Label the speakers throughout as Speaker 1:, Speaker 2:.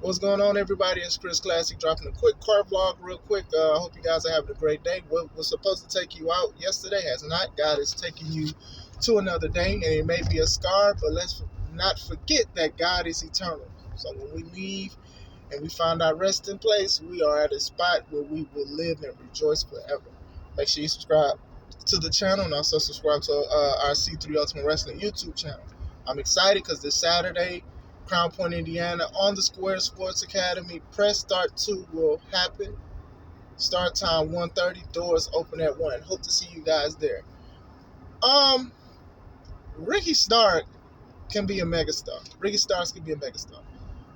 Speaker 1: What's going on, everybody? It's Chris Classic dropping a quick car vlog real quick. I hope you guys are having a great day. What was supposed to take you out yesterday has not. God is taking you to another day, and it may be a scar, but let's not forget that God is eternal. So when we leave and we find our resting place, we are at a spot where we will live and rejoice forever. Make sure you subscribe to the channel and also subscribe to our C3 Ultimate Wrestling YouTube channel. I'm excited because this Saturday, Crown Point, Indiana, on the Square Sports Academy, Press Start 2 will happen. Start time 1:30. Doors open at 1. Hope to see you guys there. Um, Ricky Stark can be a megastar. Ricky Starks can be a megastar.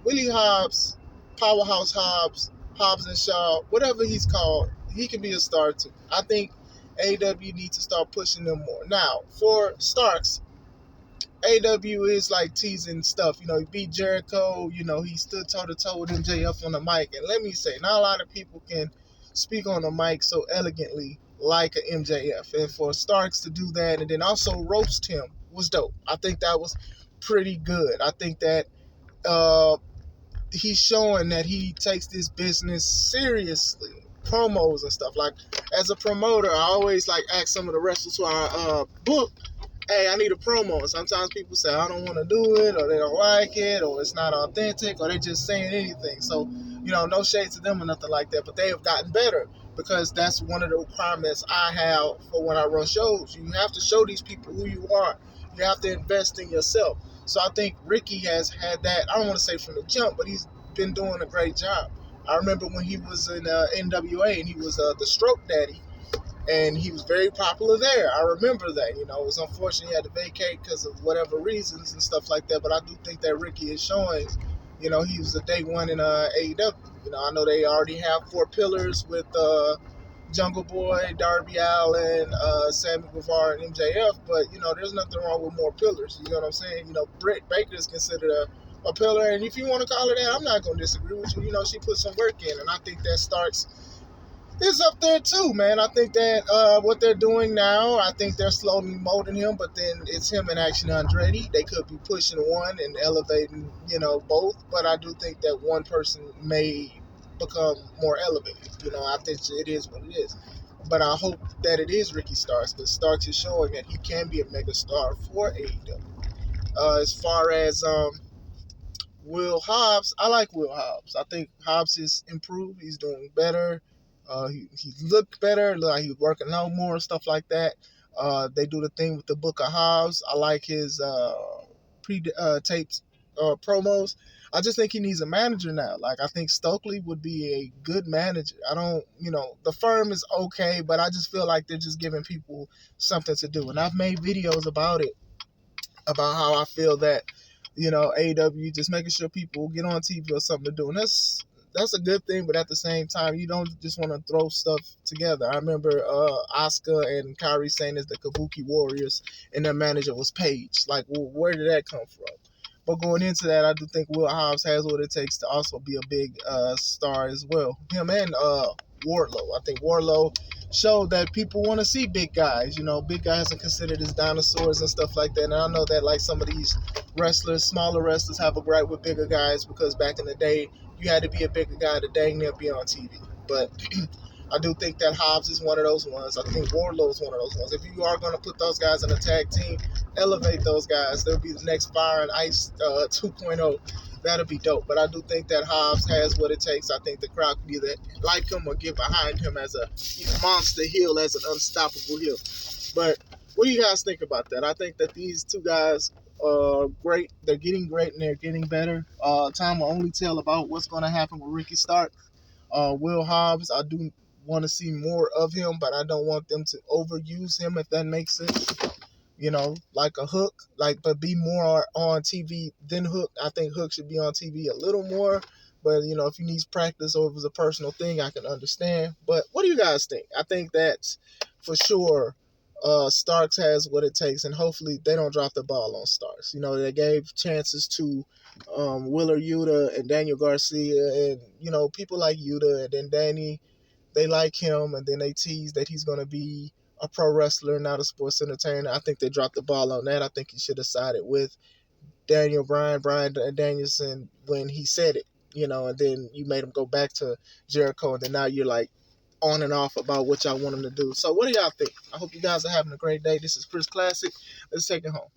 Speaker 1: Willie Hobbs, Powerhouse Hobbs, Hobbs and Shaw, whatever he's called, he can be a star too. I think AEW needs to start pushing them more. Now, for Starks, AW is like teasing stuff. He beat Jericho. He stood toe to toe with MJF on the mic. And let me say, not a lot of people can speak on the mic so elegantly like a MJF. And for Starks to do that and then also roast him was dope. I think that was pretty good. I think that he's showing that he takes this business seriously. Promos and stuff. Like, as a promoter, I always like ask some of the wrestlers who are booked, hey, I need a promo. And sometimes people say, I don't want to do it, or they don't like it, or it's not authentic, or they're just saying anything. So, no shade to them or nothing like that, but they have gotten better because that's one of the requirements I have for when I run shows. You have to show these people who you are. You have to invest in yourself. So I think Ricky has had that, I don't want to say from the jump, but he's been doing a great job. I remember when he was in NWA and he was the Stroke Daddy, and he was very popular there. I remember that. It was unfortunate he had to vacate because of whatever reasons and stuff like that, but I do think that Ricky is showing, he was a day one in AEW. I know they already have 4 pillars with Jungle Boy, Darby Allin, Sammy Guevara, and MJF, but, there's nothing wrong with more pillars. You know what I'm saying? Britt Baker is considered a pillar, and if you want to call her that, I'm not going to disagree with you. She put some work in, and I think that starts is up there too, man. I think that what they're doing now, I think they're slowly molding him, but then it's him and Action Andretti. They could be pushing one and elevating, both, but I do think that one person may become more elevated. I think it is what it is. But I hope that it is Ricky Starks, because Starks is showing that he can be a mega star for AEW. As far as Will Hobbs, I like Will Hobbs. I think Hobbs is improved. He's doing better. He looked better. Looked like he was working out more, stuff like that. They do the thing with the Book of Hobbs. I like his pre-taped promos. I just think he needs a manager now. Like, I think Stokely would be a good manager. I don't, the firm is okay, but I just feel like they're just giving people something to do. And I've made videos about it, about how I feel that, AEW just making sure people get on TV or something to do. And that's a good thing, but at the same time, you don't just want to throw stuff together. I remember Asuka and Kyrie saying it's the Kabuki Warriors, and their manager was Paige. Like, well, where did that come from? But going into that, I do think Will Hobbs has what it takes to also be a big star as well. Him and Wardlow. I think Wardlow showed that people want to see big guys. Big guys are considered as dinosaurs and stuff like that. And I know that, like, some of these wrestlers, smaller wrestlers, have a gripe with bigger guys because back in the day, you had to be a bigger guy to dang near be on TV. But I do think that Hobbs is one of those ones. I think Wardlow is one of those ones. If you are going to put those guys in a tag team, elevate those guys. They'll be the next Fire and Ice 2.0. That'll be dope. But I do think that Hobbs has what it takes. I think the crowd can either like him or get behind him as a monster heel, as an unstoppable heel. But what do you guys think about that? I think that these two guys are great. They're getting great and they're getting better. Time will only tell about what's going to happen with Ricky Stark. Will Hobbs, I do want to see more of him, but I don't want them to overuse him, if that makes sense. Like a Hook, but be more on TV than Hook. I think Hook should be on TV a little more, but if he needs practice or if it's a personal thing, I can understand. But what do you guys think? I think that for sure Starks has what it takes, and hopefully they don't drop the ball on Starks. They gave chances to Willer Yuta and Daniel Garcia and, people like Yuta, and then Danny, they like him, and then they tease that he's going to be a pro wrestler, not a sports entertainer. I think they dropped the ball on that. I think he should have sided with Bryan Danielson when he said it. you know, and then you made him go back to Jericho, and then now you're like on and off about what y'all want him to do. So what do y'all think? I hope you guys are having a great day. This is Chris Classic. Let's take it home.